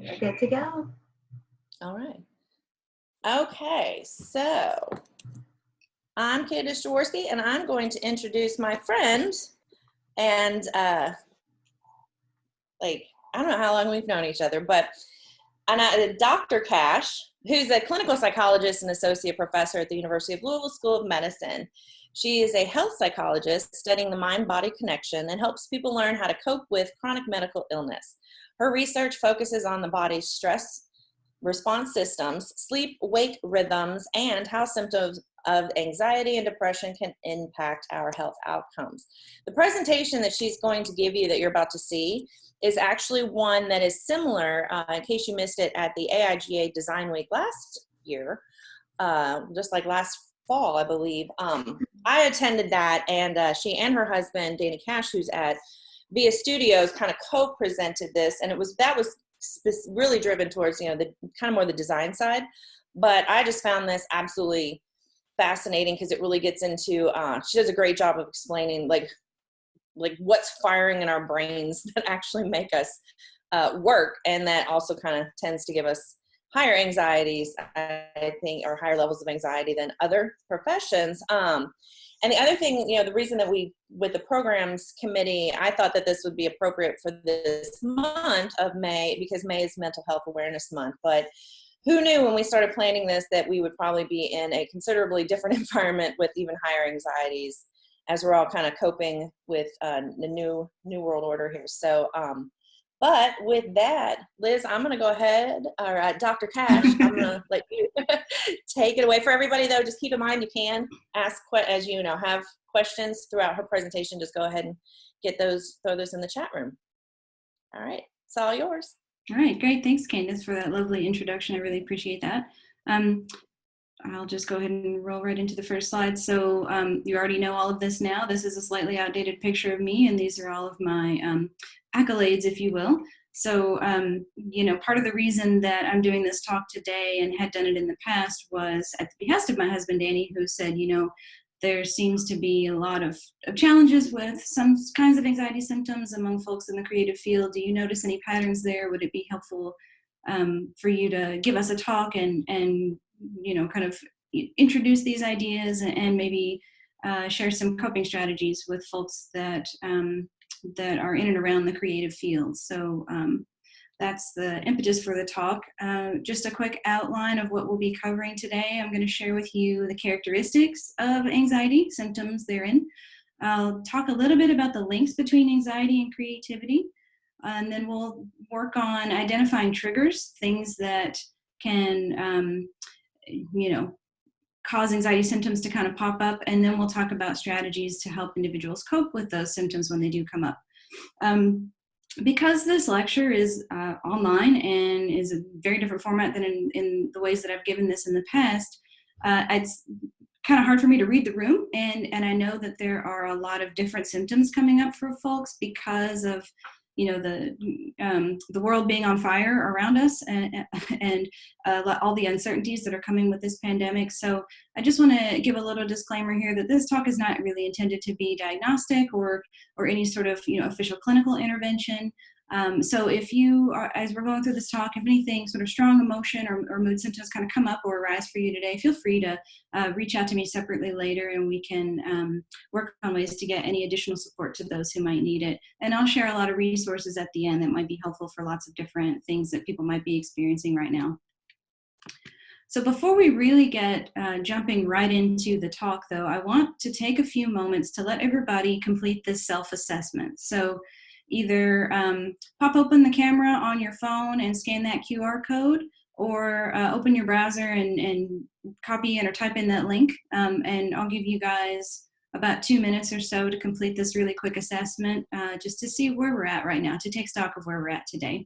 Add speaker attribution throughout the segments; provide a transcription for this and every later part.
Speaker 1: We're good to go.
Speaker 2: All right. Okay, so I'm Candace Jaworski, and I'm going to introduce my friend. And I don't know how long we've known each other, but Dr. Cash, who's a clinical psychologist and associate professor at the University of Louisville School of Medicine. She is a health psychologist studying the mind-body connection and helps people learn how to cope with chronic medical illness. Her research focuses on the body's stress response systems, sleep-wake rhythms, and how symptoms of anxiety and depression can impact our health outcomes. The presentation that she's going to give you that you're about to see is actually one that is similar, in case you missed it, at the AIGA Design Week last year, just like last fall, I believe. I attended that, and she and her husband, Danny Cash, who's at Via Studios, kind of co-presented this, and that was really driven towards, the kind of more the design side. But I just found this absolutely fascinating because it really gets into, she does a great job of explaining like what's firing in our brains that actually make us work, and that also kind of tends to give us higher anxieties, I think, or higher levels of anxiety than other professions. And the other thing, the reason that with the programs committee, I thought that this would be appropriate for this month of May, because May is Mental Health Awareness Month. But who knew when we started planning this that we would probably be in a considerably different environment with even higher anxieties, as we're all kind of coping with the new world order here. So, but with that, Liz, I'm going to go ahead, or Dr. Cash, I'm going to let you take it away. For everybody, though, just keep in mind you can ask, as you know, have questions throughout her presentation. Just go ahead and throw those in the chat room. All right, it's all yours.
Speaker 3: All right, great. Thanks, Candace, for that lovely introduction. I really appreciate that. I'll just go ahead and roll right into the first slide. So you already know all of this now. This is a slightly outdated picture of me, and these are all of my accolades, if you will. So, part of the reason that I'm doing this talk today and had done it in the past was at the behest of my husband, Danny, who said, there seems to be a lot of challenges with some kinds of anxiety symptoms among folks in the creative field. Do you notice any patterns there? Would it be helpful for you to give us a talk and kind of introduce these ideas and maybe share some coping strategies with folks that are in and around the creative field. So that's the impetus for the talk. Just a quick outline of what we'll be covering today. I'm going to share with you the characteristics of anxiety, symptoms therein. I'll talk a little bit about the links between anxiety and creativity. And then we'll work on identifying triggers, things that can cause anxiety symptoms to kind of pop up, and then we'll talk about strategies to help individuals cope with those symptoms when they do come up. Because this lecture is online and is a very different format than in the ways that I've given this in the past, it's kind of hard for me to read the room, and I know that there are a lot of different symptoms coming up for folks because of the world being on fire around us and all the uncertainties that are coming with this pandemic. So I just want to give a little disclaimer here that this talk is not really intended to be diagnostic or any sort of official clinical intervention. So if you are, as we're going through this talk, if anything sort of strong emotion or mood symptoms kind of come up or arise for you today, feel free to reach out to me separately later, and we can work on ways to get any additional support to those who might need it. And I'll share a lot of resources at the end that might be helpful for lots of different things that people might be experiencing right now. So before we really get jumping right into the talk, though, I want to take a few moments to let everybody complete this self-assessment. So either pop open the camera on your phone and scan that QR code, or open your browser and copy in or type in that link. And I'll give you guys about 2 minutes or so to complete this really quick assessment, just to see where we're at right now, to take stock of where we're at today.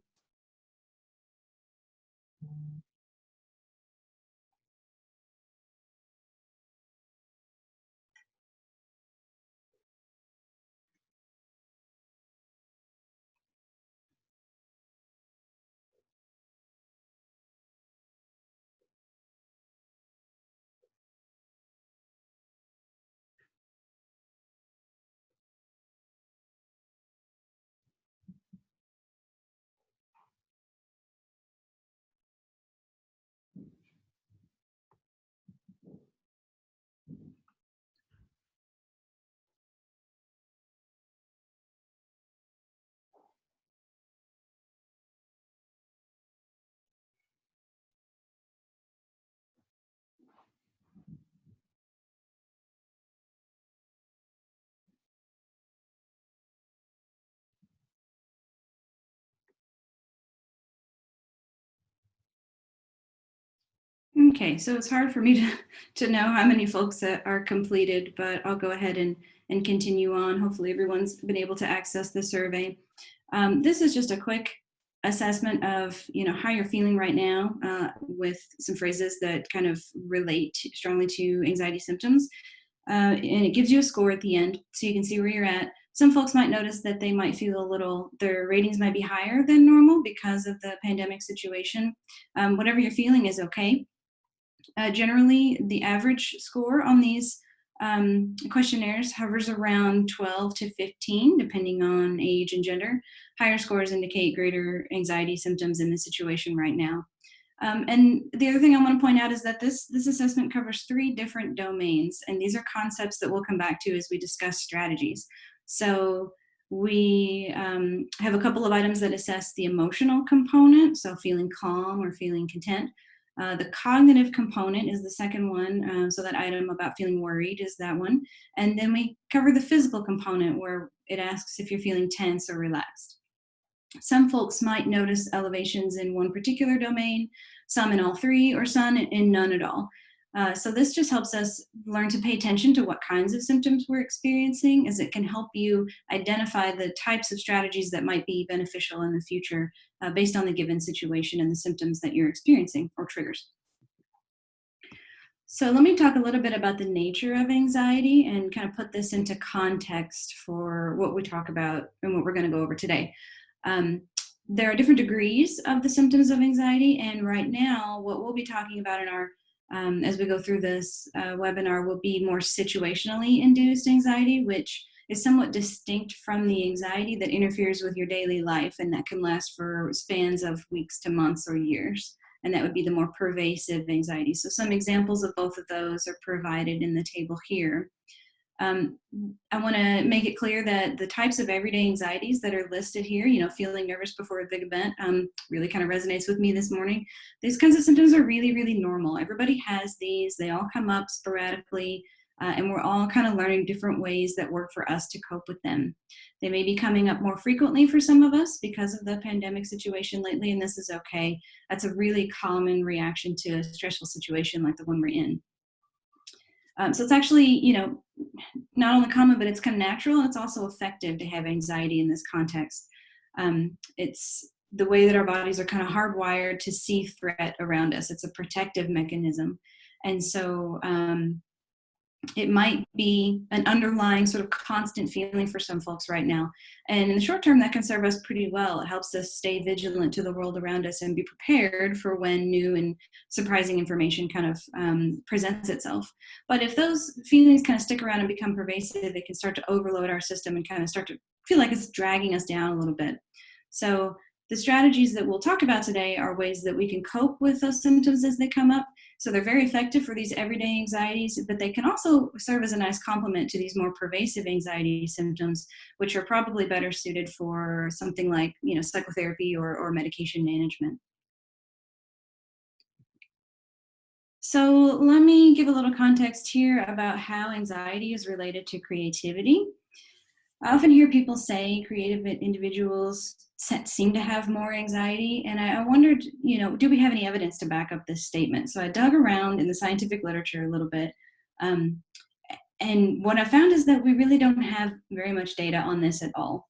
Speaker 3: Okay, so it's hard for me to know how many folks that are completed, but I'll go ahead and continue on. Hopefully everyone's been able to access the survey. This is just a quick assessment of, how you're feeling right now, with some phrases that kind of relate strongly to anxiety symptoms. And it gives you a score at the end so you can see where you're at. Some folks might notice that they might feel their ratings might be higher than normal because of the pandemic situation. Whatever you're feeling is okay. Generally, the average score on these questionnaires hovers around 12 to 15, depending on age and gender. Higher scores indicate greater anxiety symptoms in the situation right now. And the other thing I want to point out is that this assessment covers 3 different domains, and these are concepts that we'll come back to as we discuss strategies. So we have a couple of items that assess the emotional component, so feeling calm or feeling content. The cognitive component is the second one, so that item about feeling worried is that one. And then we cover the physical component where it asks if you're feeling tense or relaxed. Some folks might notice elevations in one particular domain, some in all 3, or some in none at all. So this just helps us learn to pay attention to what kinds of symptoms we're experiencing, as it can help you identify the types of strategies that might be beneficial in the future based on the given situation and the symptoms that you're experiencing or triggers. So let me talk a little bit about the nature of anxiety and kind of put this into context for what we talk about and what we're going to go over today. There are different degrees of the symptoms of anxiety, and right now what we'll be talking about in our as we go through this webinar will be more situationally induced anxiety, which is somewhat distinct from the anxiety that interferes with your daily life and that can last for spans of weeks to months or years. And that would be the more pervasive anxiety. So some examples of both of those are provided in the table here. I want to make it clear that the types of everyday anxieties that are listed here, feeling nervous before a big event, really kind of resonates with me this morning. These kinds of symptoms are really, really normal. Everybody has these. They all come up sporadically, and we're all kind of learning different ways that work for us to cope with them. They may be coming up more frequently for some of us because of the pandemic situation lately, and this is okay. That's a really common reaction to a stressful situation like the one we're in. So it's actually, not only common, but it's kind of natural. And it's also effective to have anxiety in this context. It's the way that our bodies are kind of hardwired to see threat around us. It's a protective mechanism. And so it might be an underlying sort of constant feeling for some folks right now. And in the short term, that can serve us pretty well. It helps us stay vigilant to the world around us and be prepared for when new and surprising information kind of presents itself. But if those feelings kind of stick around and become pervasive, they can start to overload our system and kind of start to feel like it's dragging us down a little bit. So the strategies that we'll talk about today are ways that we can cope with those symptoms as they come up. So they're very effective for these everyday anxieties, but they can also serve as a nice complement to these more pervasive anxiety symptoms, which are probably better suited for something like, psychotherapy or medication management. So let me give a little context here about how anxiety is related to creativity. I often hear people say creative individuals seem to have more anxiety, and I wondered, do we have any evidence to back up this statement? So I dug around in the scientific literature a little bit, and what I found is that we really don't have very much data on this at all.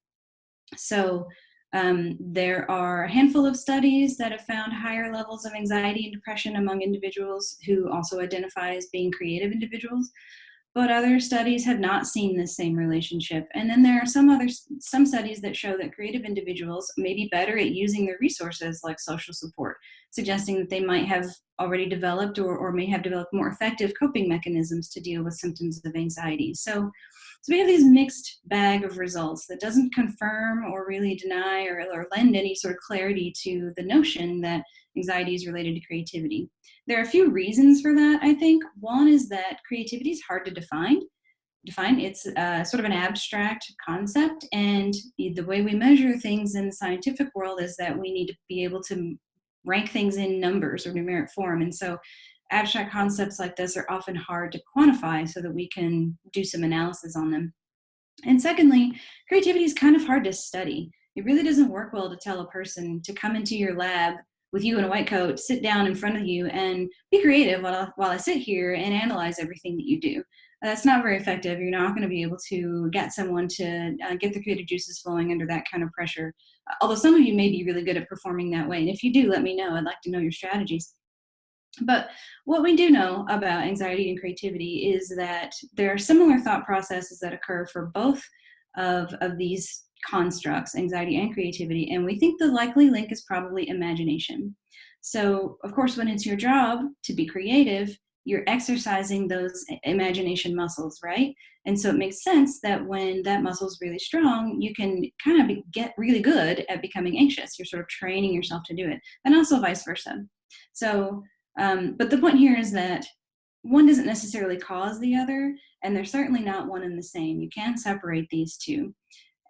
Speaker 3: So there are a handful of studies that have found higher levels of anxiety and depression among individuals who also identify as being creative individuals. But other studies have not seen this same relationship. And then there are some studies that show that creative individuals may be better at using their resources like social support, suggesting that they might have already developed or may have developed more effective coping mechanisms to deal with symptoms of anxiety. So we have these mixed bag of results that doesn't confirm or really deny or lend any sort of clarity to the notion that anxiety is related to creativity. There are a few reasons for that, I think. One is that creativity is hard to define. It's sort of an abstract concept, and the way we measure things in the scientific world is that we need to be able to rank things in numbers or numeric form. And so abstract concepts like this are often hard to quantify so that we can do some analysis on them. And secondly, creativity is kind of hard to study. It really doesn't work well to tell a person to come into your lab with you in a white coat, sit down in front of you and be creative while I sit here and analyze everything that you do. That's not very effective. You're not going to be able to get someone to get the creative juices flowing under that kind of pressure. Although some of you may be really good at performing that way. And if you do, let me know. I'd like to know your strategies. But what we do know about anxiety and creativity is that there are similar thought processes that occur for both of these constructs, anxiety and creativity. And we think the likely link is probably imagination. So, of course, when it's your job to be creative, you're exercising those imagination muscles, right? And so it makes sense that when that muscle is really strong, you can kind of get really good at becoming anxious. You're sort of training yourself to do it, and also vice versa. So, but the point here is that one doesn't necessarily cause the other, and they're certainly not one and the same. You can separate these two.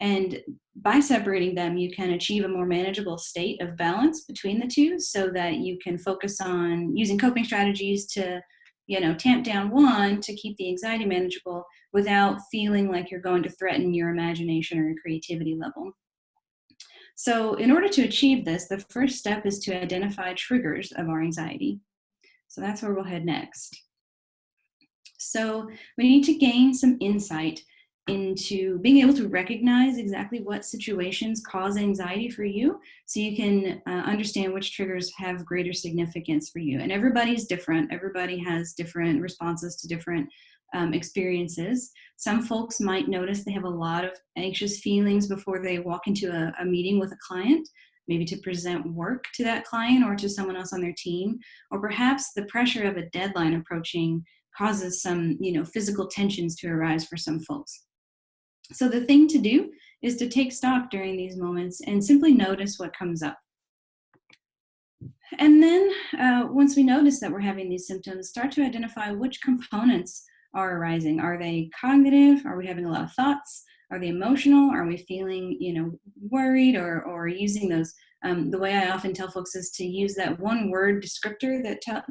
Speaker 3: And by separating them, you can achieve a more manageable state of balance between the two so that you can focus on using coping strategies to, tamp down one to keep the anxiety manageable without feeling like you're going to threaten your imagination or your creativity level. So in order to achieve this, the first step is to identify triggers of our anxiety. So that's where we'll head next. So we need to gain some insight into being able to recognize exactly what situations cause anxiety for you so you can understand which triggers have greater significance for you. And everybody's different. Everybody has different responses to different experiences. Some folks might notice they have a lot of anxious feelings before they walk into a meeting with a client, maybe to present work to that client or to someone else on their team, or perhaps the pressure of a deadline approaching causes some, physical tensions to arise for some folks. So the thing to do is to take stock during these moments and simply notice what comes up. And then once we notice that we're having these symptoms, start to identify which components are arising. Are they cognitive? Are we having a lot of thoughts? Are they emotional? Are we feeling, worried or using those? The way I often tell folks is to use that one word descriptor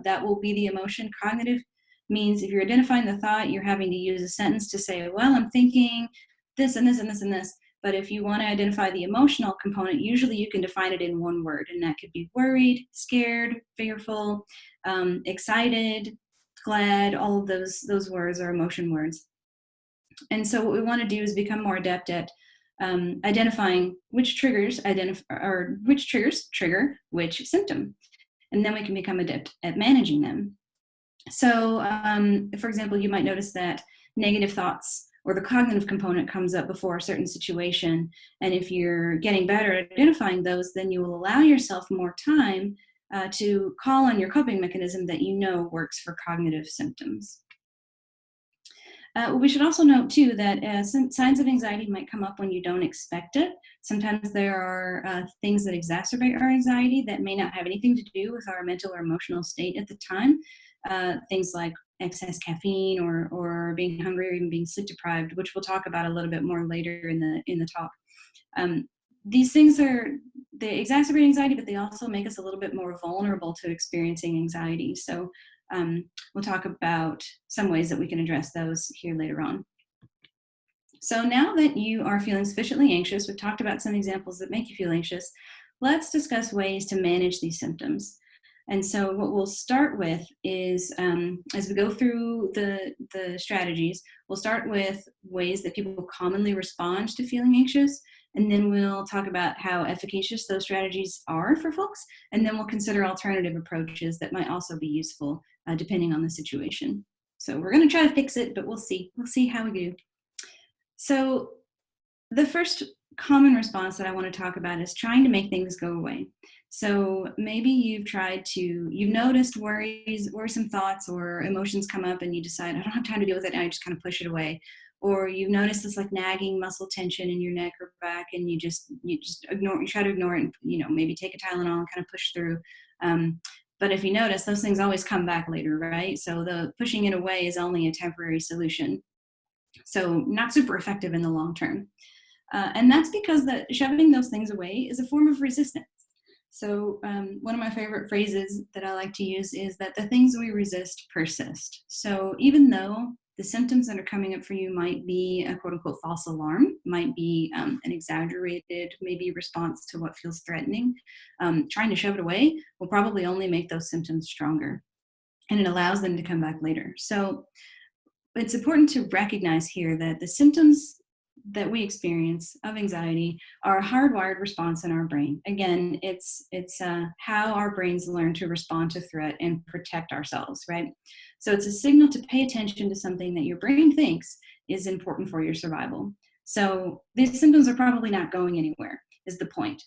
Speaker 3: that will be the emotion. Cognitive means if you're identifying the thought, you're having to use a sentence to say, well, I'm thinking this and this and this and this. But if you want to identify the emotional component, usually you can define it in one word, and that could be worried, scared, fearful, excited, glad. All of those words are emotion words. And so what we want to do is become more adept at identifying which triggers trigger which symptom, and then we can become adept at managing them. So, for example, you might notice that negative thoughts or the cognitive component comes up before a certain situation. And if you're getting better at identifying those, then you will allow yourself more time to call on your coping mechanism that works for cognitive symptoms. We should also note, too, that some signs of anxiety might come up when you don't expect it. Sometimes there are things that exacerbate our anxiety that may not have anything to do with our mental or emotional state at the time. Things like excess caffeine or being hungry or even being sleep deprived, which we'll talk about a little bit more later in the talk. These things they exacerbate anxiety, but they also make us a little bit more vulnerable to experiencing anxiety. So we'll talk about some ways that we can address those here later on. So now that you are feeling sufficiently anxious, we've talked about some examples that make you feel anxious. Let's discuss ways to manage these symptoms. And so what we'll start with is, as we go through the strategies, we'll start with ways that people commonly respond to feeling anxious, and then we'll talk about how efficacious those strategies are for folks, and then we'll consider alternative approaches that might also be useful depending on the situation. So we're going to try to fix it, but we'll see. We'll see how we do. So the first common response that I want to talk about is trying to make things go away. So maybe you've noticed worrisome thoughts or emotions come up and you decide, I don't have time to deal with it, and I just kind of push it away. Or you've noticed this like nagging muscle tension in your neck or back, and you try to ignore it and, maybe take a Tylenol and kind of push through. But if you notice, those things always come back later, right? So the pushing it away is only a temporary solution. So not super effective in the long term. And that's because shoving those things away is a form of resistance. So one of my favorite phrases that I like to use is that the things we resist persist. So even though the symptoms that are coming up for you might be a quote unquote false alarm, might be an exaggerated, maybe response to what feels threatening. Trying to shove it away will probably only make those symptoms stronger, and it allows them to come back later. So it's important to recognize here that the symptoms that we experience of anxiety are a hardwired response in our brain. Again, it's how our brains learn to respond to threat and protect ourselves, right? So it's a signal to pay attention to something that your brain thinks is important for your survival. So these symptoms are probably not going anywhere, is the point.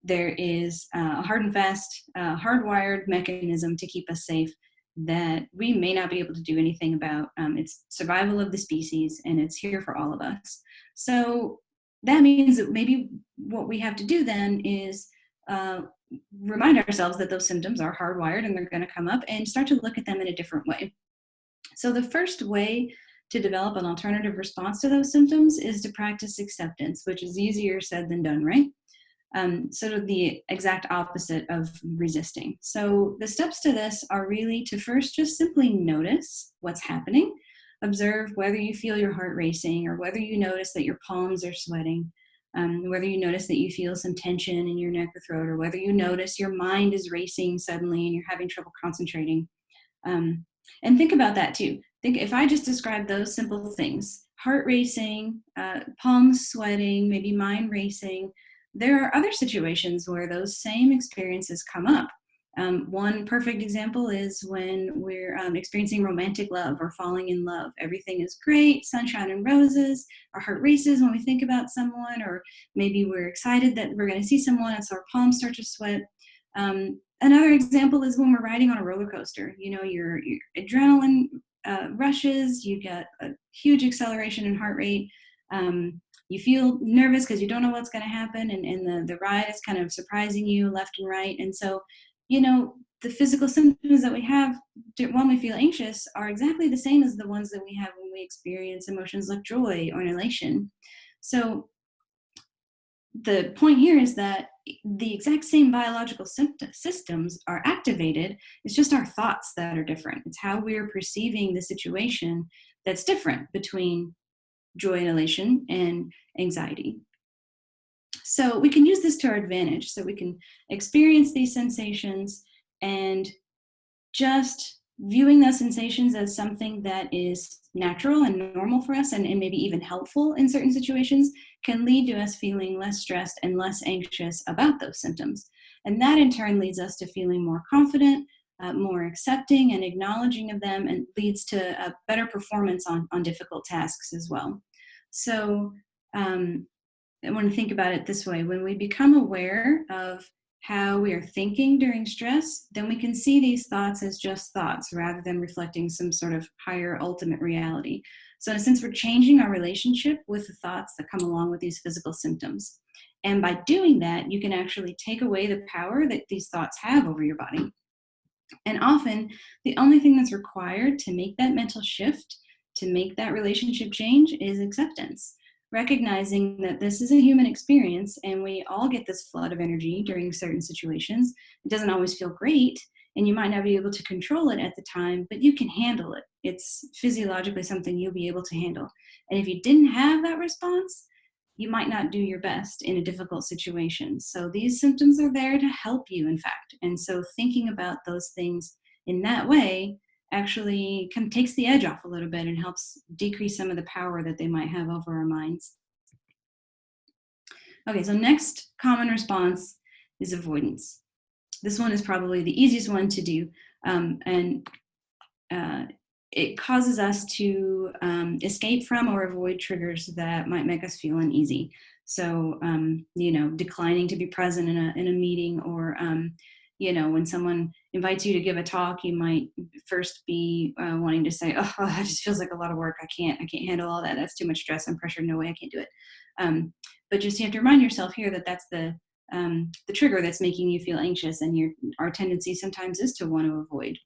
Speaker 3: There is a hard and fast, hardwired mechanism to keep us safe that we may not be able to do anything about. It's survival of the species, and it's here for all of us. So that means that maybe what we have to do then is remind ourselves that those symptoms are hardwired and they're going to come up, and start to look at them in a different way. So the first way to develop an alternative response to those symptoms is to practice acceptance, which is easier said than done, right? Sort of the exact opposite of resisting. So the steps to this are really to first just simply notice what's happening. Observe whether you feel your heart racing, or whether you notice that your palms are sweating, whether you notice that you feel some tension in your neck or throat, or whether you notice your mind is racing suddenly and you're having trouble concentrating. And think about that too. Think, if I just described those simple things, heart racing, palms sweating, maybe mind racing, there are other situations where those same experiences come up. One perfect example is when we're experiencing romantic love or falling in love. Everything is great, sunshine and roses. Our heart races when we think about someone, or maybe we're excited that we're going to see someone, and so our palms start to sweat. Another example is when we're riding on a roller coaster. You know, your adrenaline rushes, you get a huge acceleration in heart rate. You feel nervous because you don't know what's going to happen, and the ride is kind of surprising you left and right. And so, you know, the physical symptoms that we have when we feel anxious are exactly the same as the ones that we have when we experience emotions like joy or elation. So the point here is that the exact same biological systems are activated. It's just our thoughts that are different. It's how we're perceiving the situation that's different between joy and elation and anxiety. So we can use this to our advantage. So we can experience these sensations, and just viewing those sensations as something that is natural and normal for us, and maybe even helpful in certain situations, can lead to us feeling less stressed and less anxious about those symptoms. And that in turn leads us to feeling more confident, more accepting and acknowledging of them, and leads to a better performance on difficult tasks as well. So I want to think about it this way. When we become aware of how we are thinking during stress, then we can see these thoughts as just thoughts rather than reflecting some sort of higher ultimate reality. So in a sense, we're changing our relationship with the thoughts that come along with these physical symptoms. And by doing that, you can actually take away the power that these thoughts have over your body. And often, the only thing that's required to make that mental shift, to make that relationship change, is acceptance. Recognizing that this is a human experience, and we all get this flood of energy during certain situations. It doesn't always feel great, and you might not be able to control it at the time, but you can handle it. It's physiologically something you'll be able to handle. And if you didn't have that response, you might not do your best in a difficult situation. So these symptoms are there to help you, in fact. And so thinking about those things in that way actually kind of takes the edge off a little bit and helps decrease some of the power that they might have over our minds. Okay, so next common response is avoidance. This one is probably the easiest one to do, and it causes us to escape from or avoid triggers that might make us feel uneasy. So, declining to be present in a meeting, or when someone invites you to give a talk, you might first be wanting to say, "Oh, that just feels like a lot of work. I can't handle all that. That's too much stress and pressure. No way, I can't do it." But just you have to remind yourself here that that's the trigger that's making you feel anxious, and our tendency sometimes is to want to avoid.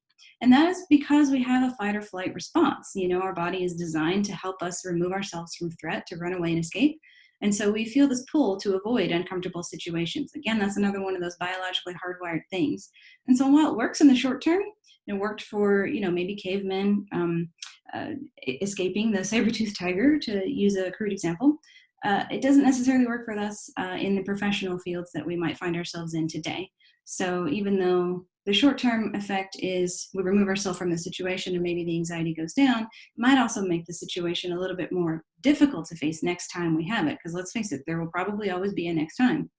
Speaker 3: And that is because we have a fight or flight response. Our body is designed to help us remove ourselves from threat, to run away and escape. And so we feel this pull to avoid uncomfortable situations. Again, that's another one of those biologically hardwired things. And so while it works in the short term, it worked for, maybe cavemen escaping the saber-toothed tiger, to use a crude example. It doesn't necessarily work for us in the professional fields that we might find ourselves in today. So even though the short-term effect is we remove ourselves from the situation and maybe the anxiety goes down, it might also make the situation a little bit more difficult to face next time we have it, because let's face it, there will probably always be a next time.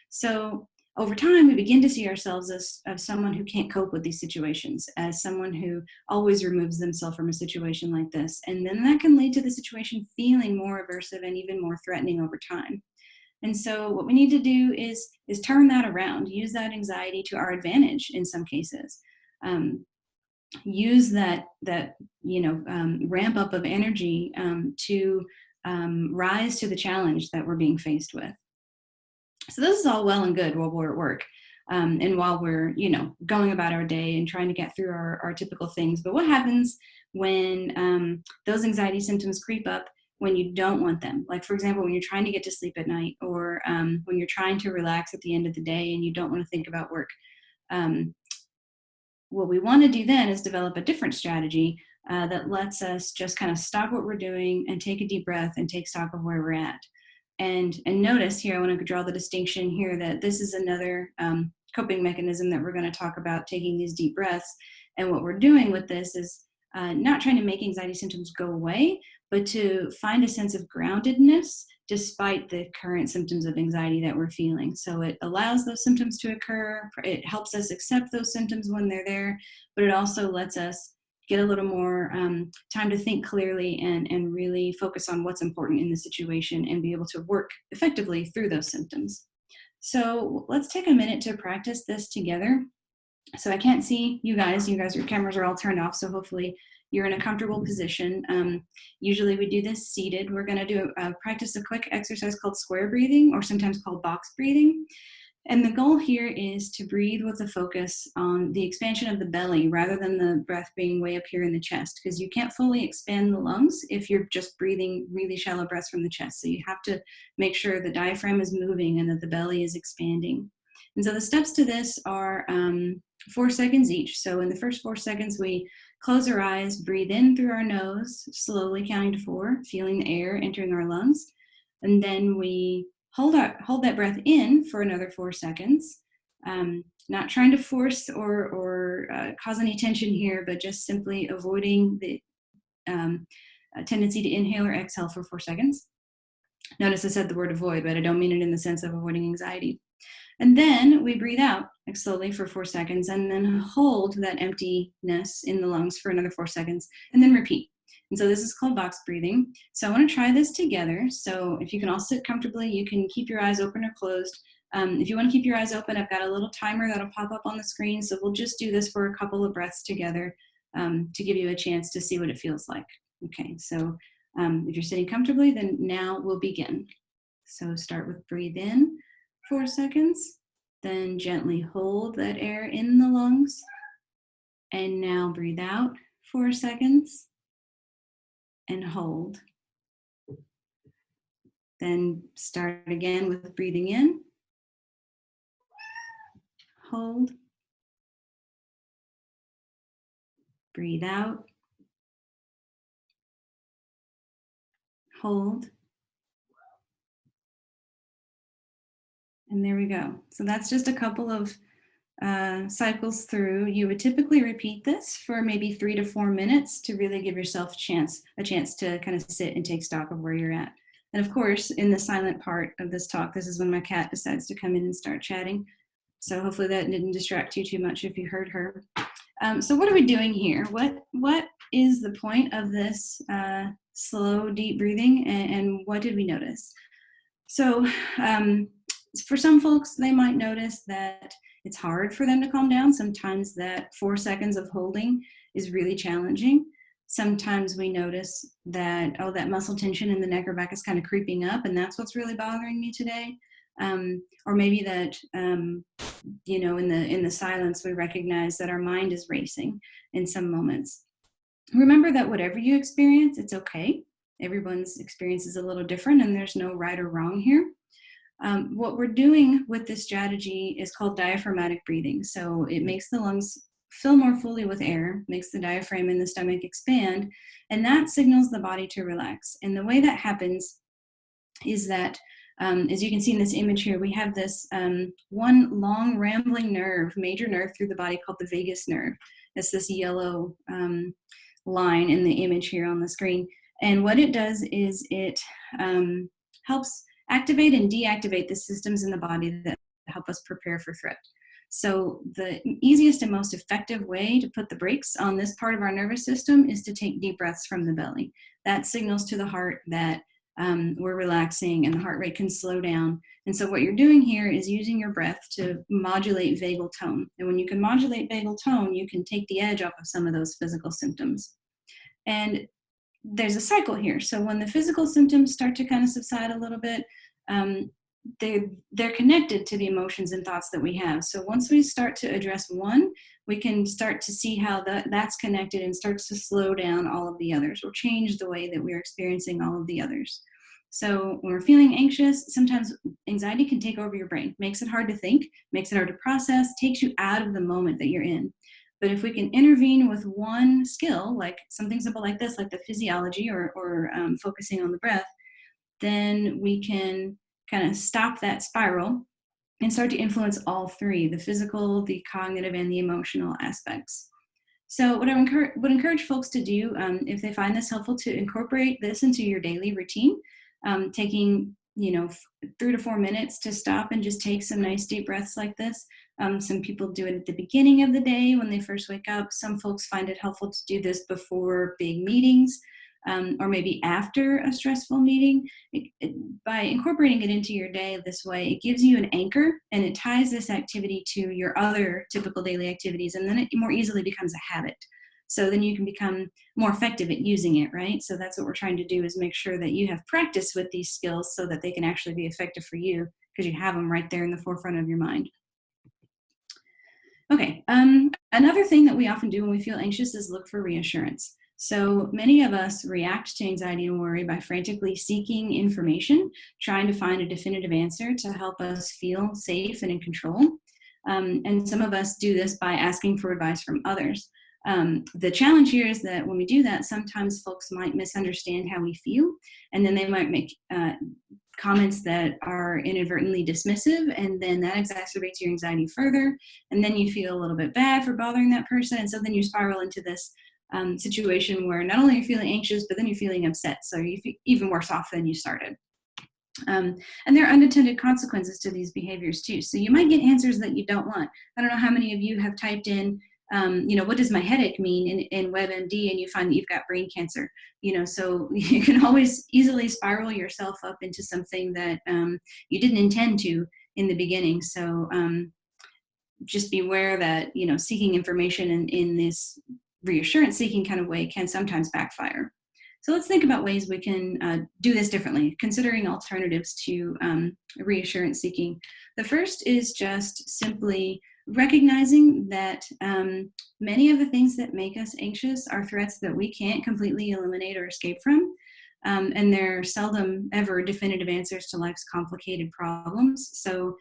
Speaker 3: So over time, we begin to see ourselves as someone who can't cope with these situations, as someone who always removes themselves from a situation like this. And then that can lead to the situation feeling more aversive and even more threatening over time. And so what we need to do is turn that around, use that anxiety to our advantage in some cases. Use that ramp up of energy to rise to the challenge that we're being faced with. So this is all well and good while we're at work and while we're, going about our day and trying to get through our typical things. But what happens when those anxiety symptoms creep up when you don't want them? Like, for example, when you're trying to get to sleep at night, or when you're trying to relax at the end of the day and you don't want to think about work. What we want to do then is develop a different strategy that lets us just kind of stop what we're doing and take a deep breath and take stock of where we're at. And notice here, I want to draw the distinction here that this is another coping mechanism that we're going to talk about, taking these deep breaths. And what we're doing with this is not trying to make anxiety symptoms go away, but to find a sense of groundedness despite the current symptoms of anxiety that we're feeling. So it allows those symptoms to occur. It helps us accept those symptoms when they're there, but it also lets us get a little more time to think clearly and really focus on what's important in the situation and be able to work effectively through those symptoms. So let's take a minute to practice this together. So I can't see you guys. Your cameras are all turned off, so hopefully you're in a comfortable position. Usually we do this seated. We're going to practice a quick exercise called square breathing, or sometimes called box breathing. And the goal here is to breathe with a focus on the expansion of the belly rather than the breath being way up here in the chest, because you can't fully expand the lungs if you're just breathing really shallow breaths from the chest. So you have to make sure the diaphragm is moving and that the belly is expanding. And so the steps to this are 4 seconds each. So in the first 4 seconds, we close our eyes, breathe in through our nose, slowly counting to 4, feeling the air entering our lungs. And then we hold that breath in for another 4 seconds, not trying to force or cause any tension here, but just simply avoiding the tendency to inhale or exhale for 4 seconds. Notice I said the word avoid, but I don't mean it in the sense of avoiding anxiety. And then we breathe out slowly for 4 seconds and then hold that emptiness in the lungs for another 4 seconds and then repeat. And so this is called box breathing. So I want to try this together. So if you can all sit comfortably, you can keep your eyes open or closed. If you want to keep your eyes open, I've got a little timer that'll pop up on the screen. So we'll just do this for a couple of breaths together to give you a chance to see what it feels like. Okay, so if you're sitting comfortably, then now we'll begin. So start with breathe in 4 seconds, then gently hold that air in the lungs. And now breathe out 4 seconds. And hold. Then start again with breathing in, hold, breathe out, hold, and there we go. So that's just a couple of cycles through. You would typically repeat this for maybe 3 to 4 minutes to really give yourself a chance to kind of sit and take stock of where you're at. And of course, in the silent part of this talk, this is when my cat decides to come in and start chatting. So hopefully that didn't distract you too much if you heard her. So what are we doing here? What is the point of this slow, deep breathing, and what did we notice? So for some folks, they might notice that it's hard for them to calm down. Sometimes that 4 seconds of holding is really challenging. Sometimes we notice that, oh, that muscle tension in the neck or back is kind of creeping up, and that's what's really bothering me today. Or maybe that, in the silence, we recognize that our mind is racing in some moments. Remember that whatever you experience, it's okay. Everyone's experience is a little different, and there's no right or wrong here. What we're doing with this strategy is called diaphragmatic breathing. So it makes the lungs fill more fully with air, makes the diaphragm in the stomach expand, and that signals the body to relax. And the way that happens is that, as you can see in this image here, we have this one long rambling nerve, major nerve through the body called the vagus nerve. It's this yellow line in the image here on the screen. And what it does is it helps activate and deactivate the systems in the body that help us prepare for threat. So the easiest and most effective way to put the brakes on this part of our nervous system is to take deep breaths from the belly. That signals to the heart that we're relaxing and the heart rate can slow down. And so what you're doing here is using your breath to modulate vagal tone. And when you can modulate vagal tone, you can take the edge off of some of those physical symptoms. And there's a cycle here. So when the physical symptoms start to kind of subside a little bit, they're connected to the emotions and thoughts that we have. So once we start to address one, we can start to see how that's connected and starts to slow down all of the others or change the way that we're experiencing all of the others. So when we're feeling anxious, sometimes anxiety can take over your brain, makes it hard to think, makes it hard to process, takes you out of the moment that you're in. But if we can intervene with one skill, like something simple like this, like the physiology or focusing on the breath, then we can kind of stop that spiral and start to influence all three, the physical, the cognitive, and the emotional aspects. So what I would encourage folks to do, if they find this helpful, to incorporate this into your daily routine, taking 3 to 4 minutes to stop and just take some nice deep breaths like this. Some people do it at the beginning of the day when they first wake up. Some folks find it helpful to do this before big meetings, or maybe after a stressful meeting. By incorporating it into your day this way, it gives you an anchor and it ties this activity to your other typical daily activities, and then it more easily becomes a habit. So then you can become more effective at using it, right? So that's what we're trying to do, is make sure that you have practice with these skills so that they can actually be effective for you, because you have them right there in the forefront of your mind. Okay, another thing that we often do when we feel anxious is look for reassurance. So many of us react to anxiety and worry by frantically seeking information, trying to find a definitive answer to help us feel safe and in control. And some of us do this by asking for advice from others. The challenge here is that when we do that, sometimes folks might misunderstand how we feel, and then they might make comments that are inadvertently dismissive, and then that exacerbates your anxiety further, and then you feel a little bit bad for bothering that person, and so then you spiral into this situation where not only are you feeling anxious, but then you're feeling upset, so you feel even worse off than you started. And there are unintended consequences to these behaviors too. So you might get answers that you don't want. I don't know how many of you have typed in, what does my headache mean in WebMD, and you find that you've got brain cancer. So you can always easily spiral yourself up into something that you didn't intend to in the beginning. So just beware that, seeking information in this reassurance seeking kind of way can sometimes backfire. So let's think about ways we can do this differently, considering alternatives to reassurance seeking. The first is just simply recognizing that many of the things that make us anxious are threats that we can't completely eliminate or escape from. And there are seldom ever definitive answers to life's complicated problems. So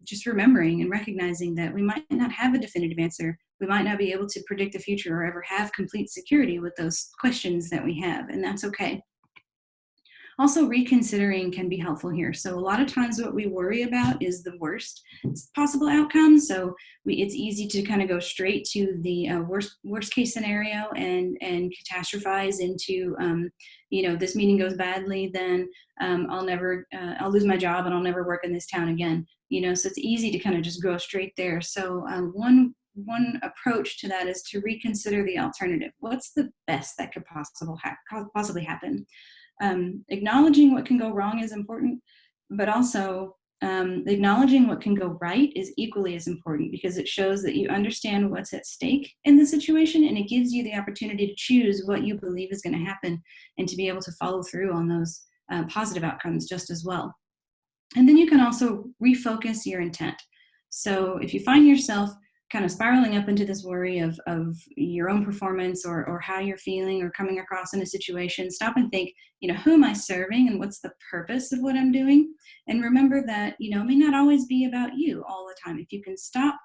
Speaker 3: just remembering and recognizing that we might not have a definitive answer. We might not be able to predict the future or ever have complete security with those questions that we have, and that's okay. Also, reconsidering can be helpful here. So a lot of times what we worry about is the worst possible outcome. So it's easy to kind of go straight to the worst case scenario and catastrophize into, this meeting goes badly, then I'll lose my job and I'll never work in this town again. So it's easy to kind of just go straight there. So one approach to that is to reconsider the alternative. What's the best that could possibly happen? Acknowledging what can go wrong is important, but also acknowledging what can go right is equally as important, because it shows that you understand what's at stake in the situation, and it gives you the opportunity to choose what you believe is going to happen and to be able to follow through on those positive outcomes just as well. And then you can also refocus your intent. So if you find yourself kind of spiraling up into this worry of your own performance or how you're feeling or coming across in a situation, stop and think, who am I serving and what's the purpose of what I'm doing? And remember that, it may not always be about you all the time. If you can stop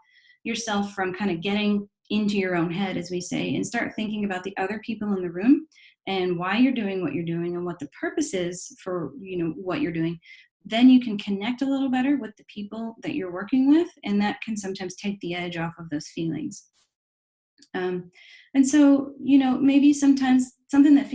Speaker 3: yourself from kind of getting into your own head, as we say, and start thinking about the other people in the room and why you're doing what you're doing and what the purpose is for, what you're doing, then you can connect a little better with the people that you're working with, and that can sometimes take the edge off of those feelings. And so, maybe sometimes something that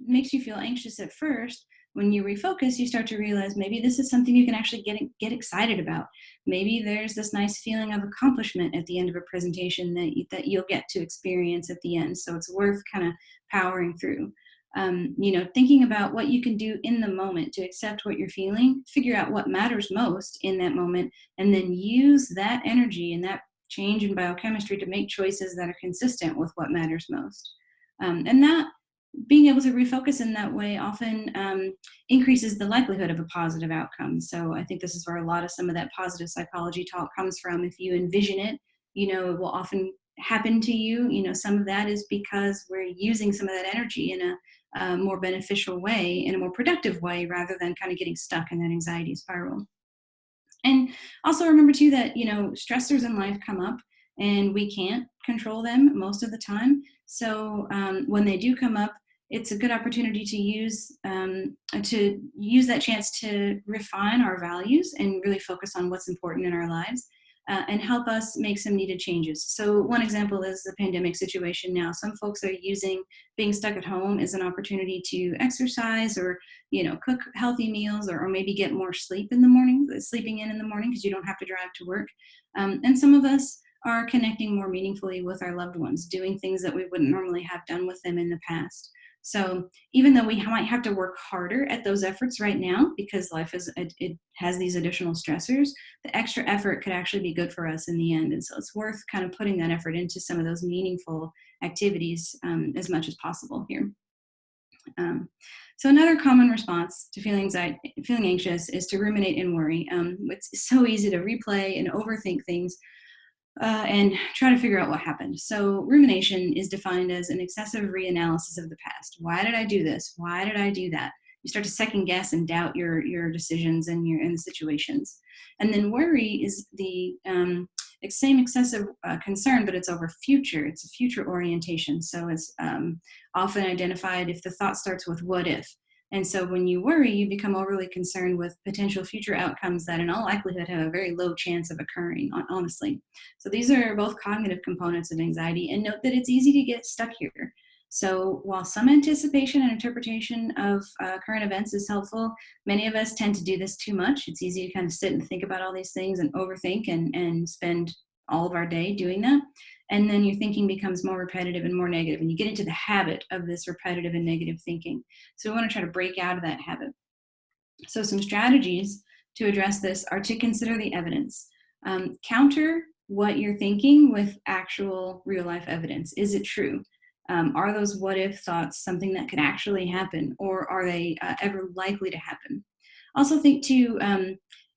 Speaker 3: makes you feel anxious at first, when you refocus, you start to realize maybe this is something you can actually get excited about. Maybe there's this nice feeling of accomplishment at the end of a presentation that you'll get to experience at the end. So it's worth kind of powering through. Thinking about what you can do in the moment to accept what you're feeling, figure out what matters most in that moment, and then use that energy and that change in biochemistry to make choices that are consistent with what matters most. And that being able to refocus in that way often increases the likelihood of a positive outcome. So I think this is where a lot of some of that positive psychology talk comes from. If you envision it, it will often happen to you. Some of that is because we're using some of that energy in a more beneficial way, in a more productive way, rather than kind of getting stuck in that anxiety spiral. And also remember too that, stressors in life come up and we can't control them most of the time. So when they do come up, it's a good opportunity to use that chance to refine our values and really focus on what's important in our lives. And help us make some needed changes. So one example is the pandemic situation now. Some folks are using being stuck at home as an opportunity to exercise or, cook healthy meals or maybe get more sleeping in the morning because you don't have to drive to work. And some of us are connecting more meaningfully with our loved ones, doing things that we wouldn't normally have done with them in the past. So even though we might have to work harder at those efforts right now because life it has these additional stressors, the extra effort could actually be good for us in the end. And so it's worth kind of putting that effort into some of those meaningful activities as much as possible here. So another common response to feeling anxious is to ruminate and worry. It's so easy to replay and overthink things and try to figure out what happened. So rumination is defined as an excessive reanalysis of the past. Why did I do this? Why did I do that? You start to second guess and doubt your decisions and the situations. And then worry is the same excessive concern, but it's over future. It's a future orientation. So it's often identified if the thought starts with what if. And so when you worry, you become overly concerned with potential future outcomes that in all likelihood have a very low chance of occurring, honestly. So these are both cognitive components of anxiety, and note that it's easy to get stuck here. So while some anticipation and interpretation of current events is helpful, many of us tend to do this too much. It's easy to kind of sit and think about all these things and overthink and spend all of our day doing that. And then your thinking becomes more repetitive and more negative, and you get into the habit of this repetitive and negative thinking. So we want to try to break out of that habit. So some strategies to address this are to consider the evidence. Counter what you're thinking with actual real life evidence. Is it true? Are those what if thoughts something that could actually happen, or are they ever likely to happen? Also think too,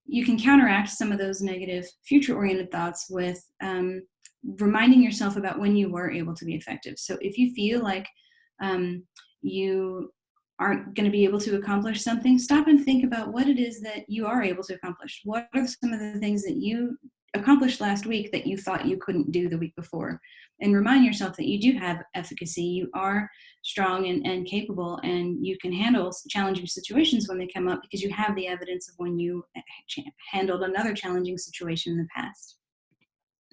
Speaker 3: you can counteract some of those negative future-oriented thoughts with reminding yourself about when you were able to be effective. So if you feel like you aren't going to be able to accomplish something, stop and think about what it is that you are able to accomplish. What are some of the things that you accomplished last week that you thought you couldn't do the week before? And remind yourself that you do have efficacy. You are strong and capable, and you can handle challenging situations when they come up because you have the evidence of when you handled another challenging situation in the past.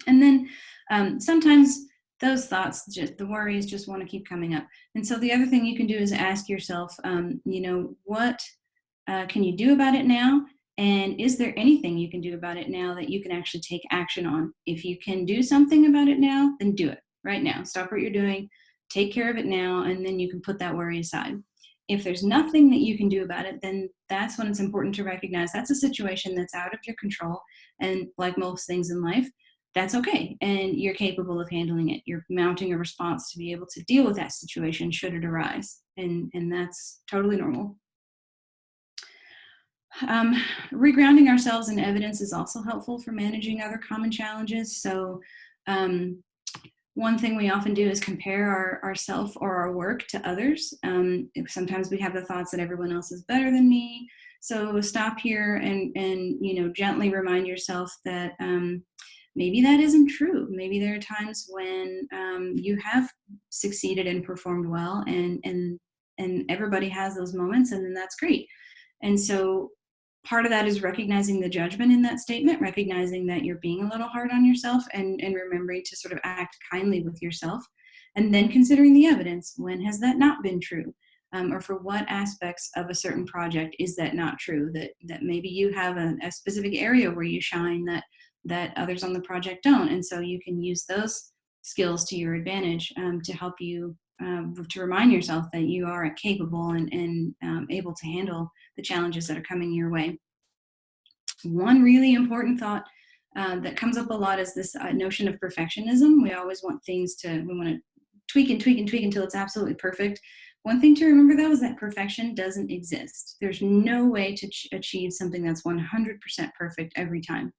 Speaker 3: And then sometimes those thoughts, the worries just want to keep coming up. And so the other thing you can do is ask yourself, what can you do about it now? And is there anything you can do about it now that you can actually take action on? If you can do something about it now, then do it right now. Stop what you're doing, take care of it now, and then you can put that worry aside. If there's nothing that you can do about it, then that's when it's important to recognize that's a situation that's out of your control. And like most things in life, that's okay. And you're capable of handling it. You're mounting a response to be able to deal with that situation should it arise. And that's totally normal. Regrounding ourselves in evidence is also helpful for managing other common challenges. So one thing we often do is compare ourself or our work to others. Sometimes we have the thoughts that everyone else is better than me. So stop here and gently remind yourself that maybe that isn't true. Maybe there are times when you have succeeded and performed well, and everybody has those moments, and then that's great. And so part of that is recognizing the judgment in that statement, recognizing that you're being a little hard on yourself, and remembering to sort of act kindly with yourself, and then considering the evidence. When has that not been true? Or for what aspects of a certain project is that not true? That maybe you have a specific area where you shine that others on the project don't, and so you can use those skills to your advantage to help you to remind yourself that you are capable and able to handle the challenges that are coming your way. One really important thought that comes up a lot is this notion of perfectionism. We always want things we want to tweak and tweak and tweak until it's absolutely perfect. One thing to remember, though, is that perfection doesn't exist. There's no way to achieve something that's 100% perfect every time.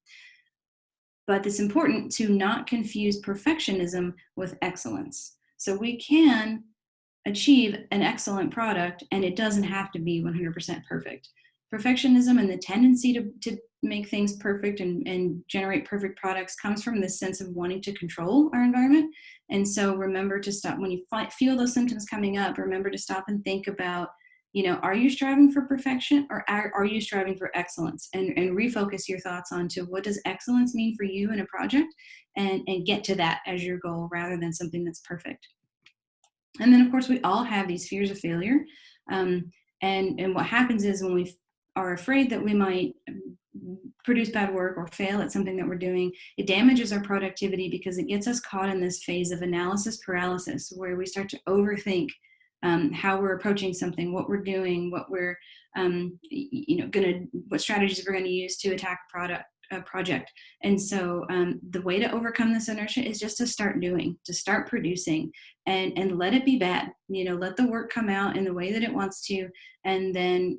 Speaker 3: But it's important to not confuse perfectionism with excellence. So we can achieve an excellent product, and it doesn't have to be 100% perfect. Perfectionism and the tendency to make things perfect and generate perfect products comes from this sense of wanting to control our environment. And so remember to stop when you feel those symptoms coming up. Remember to stop and think about, are you striving for perfection, or are you striving for excellence? And refocus your thoughts onto what does excellence mean for you in a project, and get to that as your goal rather than something that's perfect. And then, of course, we all have these fears of failure. And what happens is when we are afraid that we might produce bad work or fail at something that we're doing, it damages our productivity because it gets us caught in this phase of analysis paralysis, where we start to overthink how we're approaching something, what we're doing, what we're what strategies we're going to use to attack a project. And so the way to overcome this inertia is just to start doing, to start producing, and let it be bad. Let the work come out in the way that it wants to, and then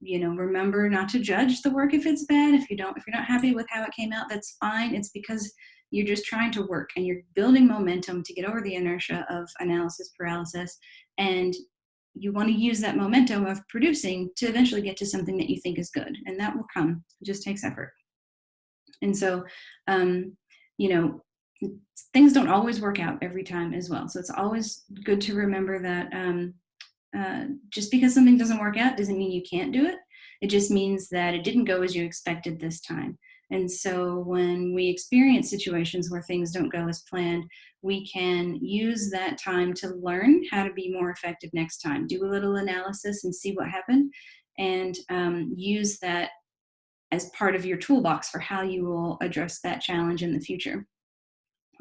Speaker 3: remember not to judge the work if it's bad. If you're not happy with how it came out, that's fine. It's because you're just trying to work and you're building momentum to get over the inertia of analysis paralysis, and you want to use that momentum of producing to eventually get to something that you think is good, and that will come. It just takes effort. And so things don't always work out every time as well. So it's always good to remember that just because something doesn't work out doesn't mean you can't do it. It just means that it didn't go as you expected this time. And so when we experience situations where things don't go as planned, we can use that time to learn how to be more effective next time. Do a little analysis and see what happened, and use that as part of your toolbox for how you will address that challenge in the future.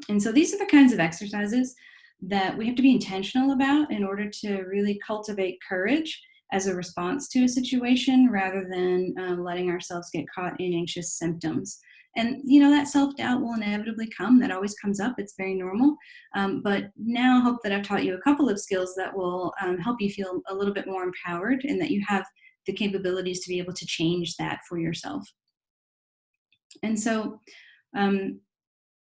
Speaker 3: And so these are the kinds of exercises that we have to be intentional about in order to really cultivate courage as a response to a situation, rather than letting ourselves get caught in anxious symptoms. And, that self-doubt will inevitably come. That always comes up. It's very normal. But now I hope that I've taught you a couple of skills that will help you feel a little bit more empowered, and that you have the capabilities to be able to change that for yourself. And so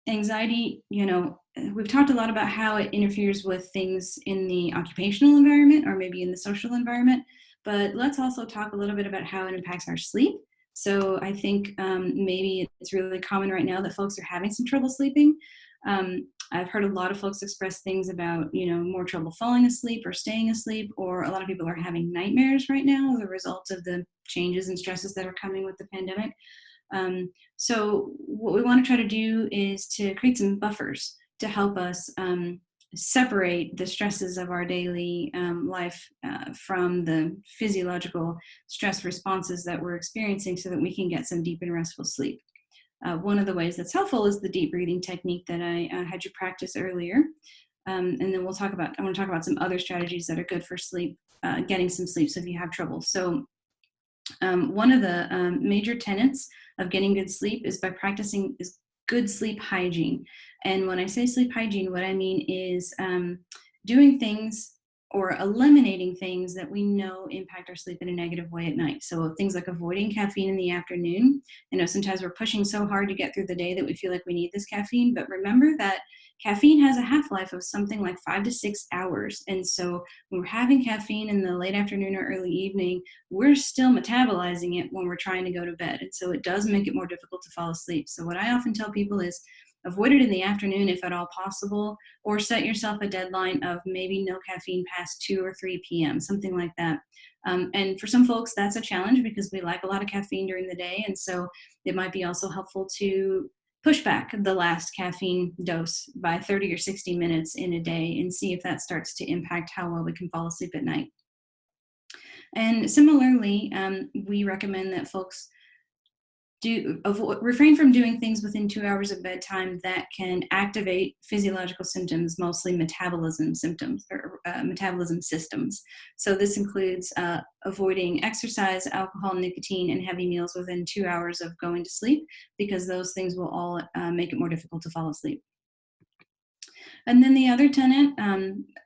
Speaker 3: anxiety, we've talked a lot about how it interferes with things in the occupational environment or maybe in the social environment, but let's also talk a little bit about how it impacts our sleep. So I think maybe it's really common right now that folks are having some trouble sleeping. I've heard a lot of folks express things about, more trouble falling asleep or staying asleep, or a lot of people are having nightmares right now as a result of the changes and stresses that are coming with the pandemic. So what we want to try to do is to create some buffers to help us separate the stresses of our daily life from the physiological stress responses that we're experiencing, so that we can get some deep and restful sleep. One of the ways that's helpful is the deep breathing technique that I had you practice earlier. And then I want to talk about some other strategies that are good for sleep, getting some sleep, so if you have trouble. So one of the major tenets of getting good sleep is by practicing good sleep hygiene. And when I say sleep hygiene, what I mean is doing things or eliminating things that we know impact our sleep in a negative way at night. So things like avoiding caffeine in the afternoon. Sometimes we're pushing so hard to get through the day that we feel like we need this caffeine, but remember that caffeine has a half-life of something like 5 to 6 hours. And so when we're having caffeine in the late afternoon or early evening, we're still metabolizing it when we're trying to go to bed. And so it does make it more difficult to fall asleep. So what I often tell people is, avoid it in the afternoon if at all possible, or set yourself a deadline of maybe no caffeine past 2 or 3 p.m., something like that. And for some folks, that's a challenge because we like a lot of caffeine during the day. And so it might be also helpful to push back the last caffeine dose by 30 or 60 minutes in a day and see if that starts to impact how well we can fall asleep at night. And similarly, we recommend that folks refrain from doing things within 2 hours of bedtime that can activate physiological symptoms, mostly metabolism symptoms or metabolism systems. So this includes avoiding exercise, alcohol, nicotine, and heavy meals within 2 hours of going to sleep, because those things will all make it more difficult to fall asleep. And then the other tenet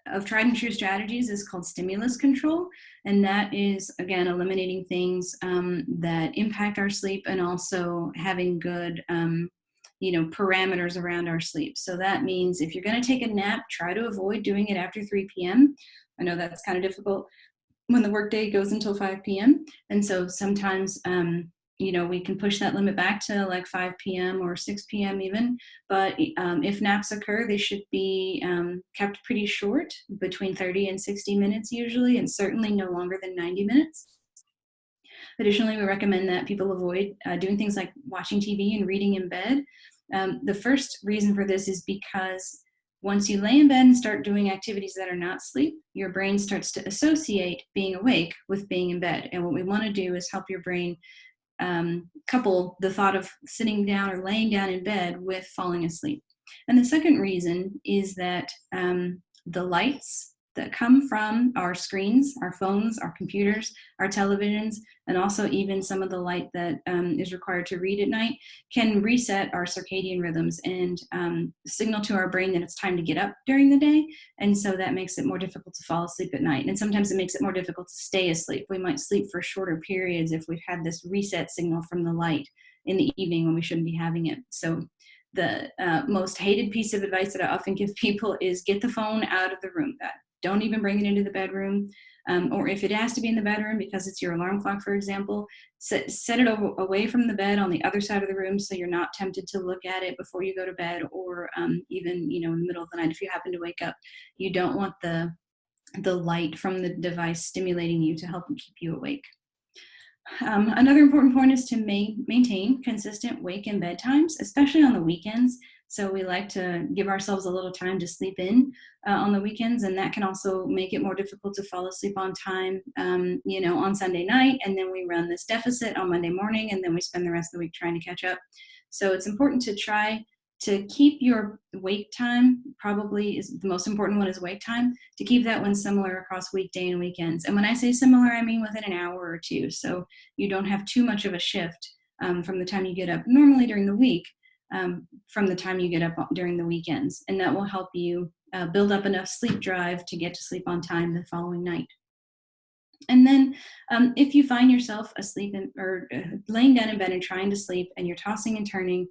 Speaker 3: of tried and true strategies is called stimulus control. And that is, again, eliminating things that impact our sleep and also having good, parameters around our sleep. So that means if you're going to take a nap, try to avoid doing it after 3 p.m. I know that's kind of difficult when the workday goes until 5 p.m. And so sometimes, we can push that limit back to like 5 p.m. or 6 p.m. even. But if naps occur, they should be kept pretty short, between 30 and 60 minutes usually, and certainly no longer than 90 minutes. Additionally, we recommend that people avoid doing things like watching TV and reading in bed. The first reason for this is because once you lay in bed and start doing activities that are not sleep, your brain starts to associate being awake with being in bed. And what we want to do is help your brain couple the thought of sitting down or laying down in bed with falling asleep. And the second reason is that the lights that come from our screens, our phones, our computers, our televisions, and also even some of the light that is required to read at night can reset our circadian rhythms and signal to our brain that it's time to get up during the day. And so that makes it more difficult to fall asleep at night. And sometimes it makes it more difficult to stay asleep. We might sleep for shorter periods if we've had this reset signal from the light in the evening when we shouldn't be having it. So the most hated piece of advice that I often give people is get the phone out of the room. Don't even bring it into the bedroom. Or if it has to be in the bedroom because it's your alarm clock, for example, set it away from the bed on the other side of the room so you're not tempted to look at it before you go to bed, or even in the middle of the night if you happen to wake up. You don't want the light from the device stimulating you to help keep you awake. Another important point is to maintain consistent wake and bed times, especially on the weekends. So we like to give ourselves a little time to sleep in on the weekends, and that can also make it more difficult to fall asleep on time, on Sunday night, and then we run this deficit on Monday morning, and then we spend the rest of the week trying to catch up. So it's important to try to keep your wake time, probably is the most important one is wake time, to keep that one similar across weekday and weekends. And when I say similar, I mean within an hour or two. So you don't have too much of a shift from the time you get up normally during the week, from the time you get up during the weekends. And that will help you build up enough sleep drive to get to sleep on time the following night. And then if you find yourself asleep or laying down in bed and trying to sleep and you're tossing and turning,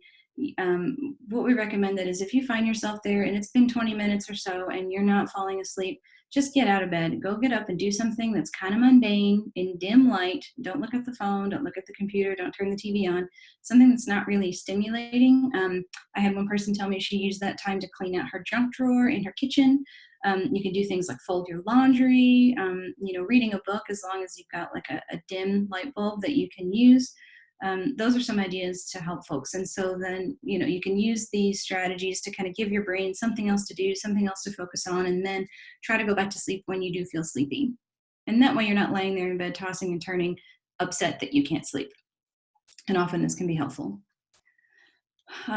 Speaker 3: what we recommend that is if you find yourself there and it's been 20 minutes or so and you're not falling asleep, just get out of bed, go get up and do something that's kind of mundane in dim light. Don't look at the phone, don't look at the computer, don't turn the TV on, something that's not really stimulating. I had one person tell me she used that time to clean out her junk drawer in her kitchen. You can do things like fold your laundry, reading a book as long as you've got like a dim light bulb that you can use. Those are some ideas to help folks. And so then, you can use these strategies to kind of give your brain something else to do, something else to focus on, and then try to go back to sleep when you do feel sleepy. And that way you're not laying there in bed tossing and turning, upset that you can't sleep. And often this can be helpful.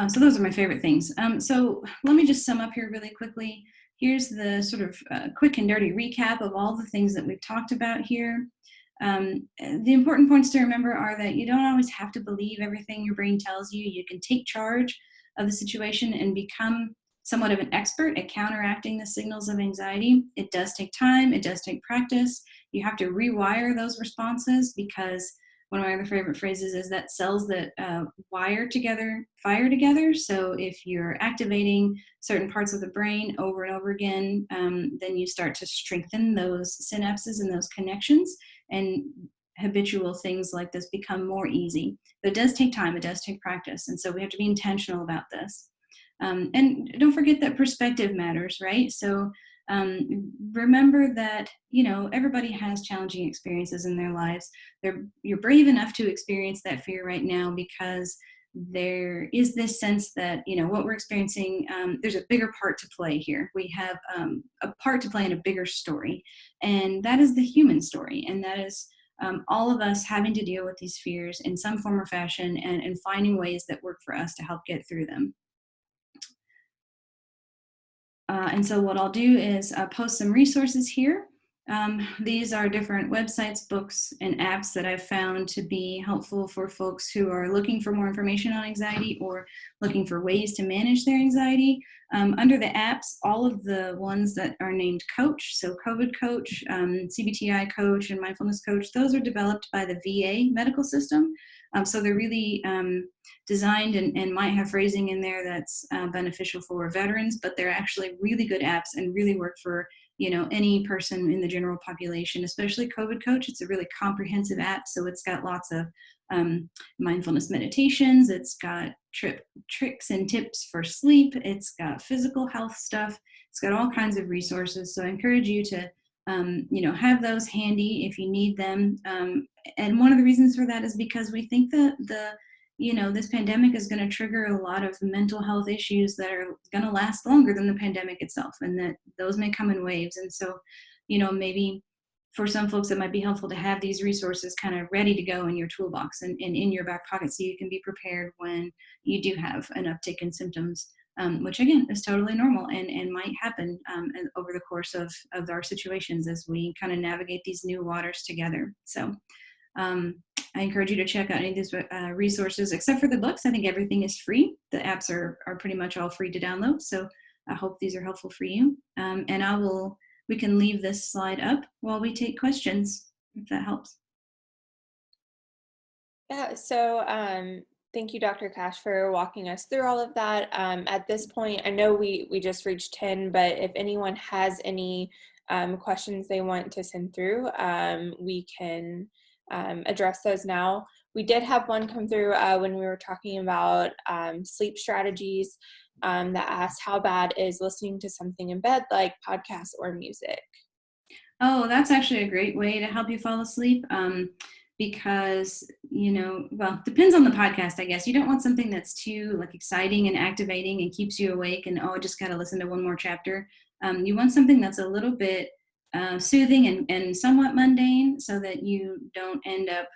Speaker 3: So those are my favorite things. So let me just sum up here really quickly. Here's the sort of quick and dirty recap of all the things that we've talked about here. The important points to remember are that you don't always have to believe everything your brain tells you. You can take charge of the situation and become somewhat of an expert at counteracting the signals of anxiety. It does take time. It does take practice. You have to rewire those responses, because one of my other favorite phrases is that cells that wire together fire together. So if you're activating certain parts of the brain over and over again, then you start to strengthen those synapses and those connections, and habitual things like this become more easy. But it does take time. It does take practice. And so we have to be intentional about this. And don't forget that perspective matters, right? So remember that, everybody has challenging experiences in their lives. You're brave enough to experience that fear right now because there is this sense that, what we're experiencing, there's a bigger part to play here. We have a part to play in a bigger story, and that is the human story. And that is all of us having to deal with these fears in some form or fashion, and finding ways that work for us to help get through them. And so what I'll do is post some resources here. These are different websites, books, and apps that I've found to be helpful for folks who are looking for more information on anxiety or looking for ways to manage their anxiety. Under the apps, all of the ones that are named Coach, so COVID Coach, CBTI Coach, and Mindfulness Coach, those are developed by the VA medical system. So they're really designed and might have phrasing in there that's beneficial for veterans, but they're actually really good apps and really work for any person in the general population, especially COVID Coach. It's a really comprehensive app, so it's got lots of mindfulness meditations. It's got tricks and tips for sleep. It's got physical health stuff. It's got all kinds of resources. So I encourage you to have those handy if you need them. And one of the reasons for that is because we think that this pandemic is going to trigger a lot of mental health issues that are going to last longer than the pandemic itself, and that those may come in waves. And so, maybe for some folks, it might be helpful to have these resources kind of ready to go in your toolbox and in your back pocket so you can be prepared when you do have an uptick in symptoms, which again is totally normal and might happen over the course of our situations as we kind of navigate these new waters together. So I encourage you to check out any of these resources, except for the books. I think everything is free. The apps are pretty much all free to download. So I hope these are helpful for you. And we can leave this slide up while we take questions, if that helps.
Speaker 1: Yeah, so thank you, Dr. Cash, for walking us through all of that. At this point, I know we just reached 10, but if anyone has any questions they want to send through, we can address those now. We did have one come through when we were talking about sleep strategies that asked, how bad is listening to something in bed like podcasts or music?
Speaker 3: Oh, that's actually a great way to help you fall asleep. Because, depends on the podcast, I guess. You don't want something that's too exciting and activating and keeps you awake and, I just got to listen to one more chapter. You want something that's a little bit soothing and somewhat mundane so that you don't end up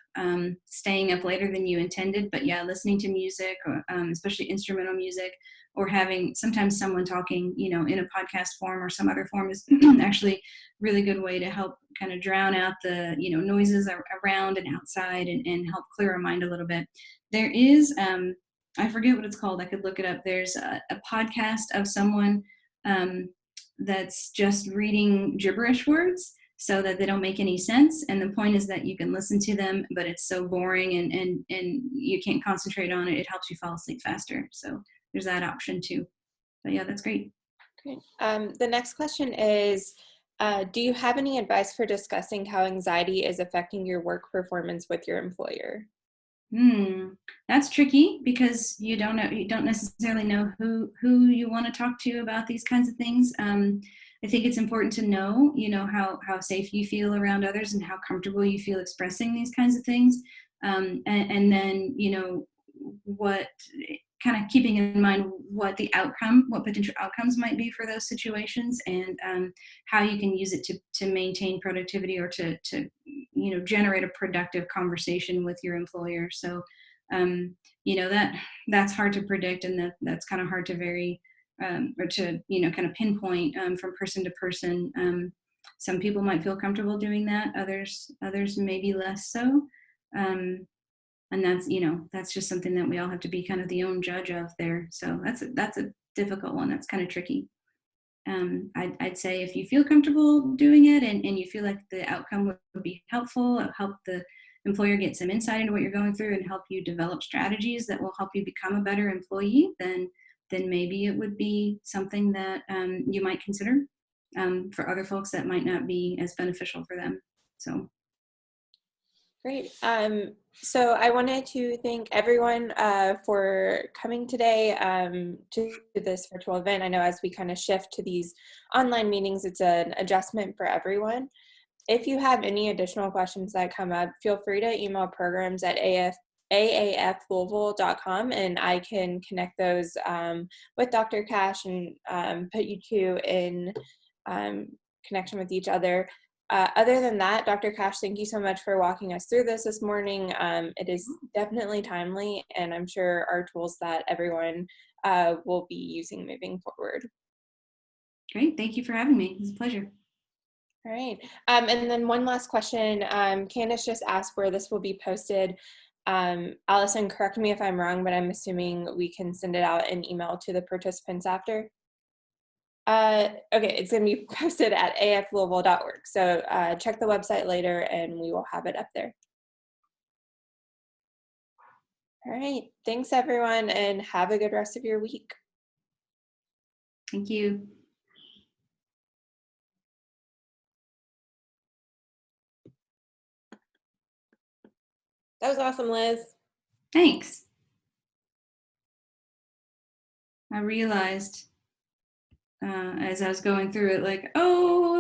Speaker 3: staying up later than you intended. But yeah, listening to music, or especially instrumental music, or having sometimes someone talking, in a podcast form or some other form is actually really good way to help kind of drown out the, noises around and outside and help clear our mind a little bit. There is, I forget what it's called. I could look it up. There's a podcast of someone that's just reading gibberish words so that they don't make any sense. And the point is that you can listen to them, but it's so boring and you can't concentrate on it. It helps you fall asleep faster. So there's that option too. But yeah, that's great.
Speaker 1: Great. The next question is, do you have any advice for discussing how anxiety is affecting your work performance with your employer?
Speaker 3: That's tricky because you don't necessarily know who you want to talk to about these kinds of things. I think it's important to know, how safe you feel around others and how comfortable you feel expressing these kinds of things. And then, what kind of keeping in mind what potential outcomes might be for those situations, and how you can use it to maintain productivity or to generate a productive conversation with your employer. So that's hard to predict, and that's kind of hard to vary or to kind of pinpoint from person to person. Some people might feel comfortable doing that, others maybe less so. And that's just something that we all have to be kind of the own judge of there. So that's a difficult one. That's kind of tricky. I'd say if you feel comfortable doing it and you feel like the outcome would be helpful, help the employer get some insight into what you're going through and help you develop strategies that will help you become a better employee, then maybe it would be something that you might consider. For other folks, that might not be as beneficial for them. So.
Speaker 1: Great. So I wanted to thank everyone for coming today to this virtual event. I know as we kind of shift to these online meetings, it's an adjustment for everyone. If you have any additional questions that come up, feel free to email programs at AAF-Louisville.com, and I can connect those with Dr. Cash and put you two in connection with each other. Other than that, Dr. Cash, thank you so much for walking us through this morning. It is definitely timely, and I'm sure are tools that everyone will be using moving forward.
Speaker 3: Great. Thank you for having me. It was a pleasure.
Speaker 1: All right. And then one last question. Candace just asked where this will be posted. Allison, correct me if I'm wrong, but I'm assuming we can send it out in email to the participants after. Okay, it's going to be posted at AAF-Louisville.org. So check the website later and we will have it up there. All right. Thanks, everyone, and have a good rest of your week.
Speaker 3: Thank you.
Speaker 2: That was awesome, Liz.
Speaker 3: Thanks. I realized as I was going through it, like, oh,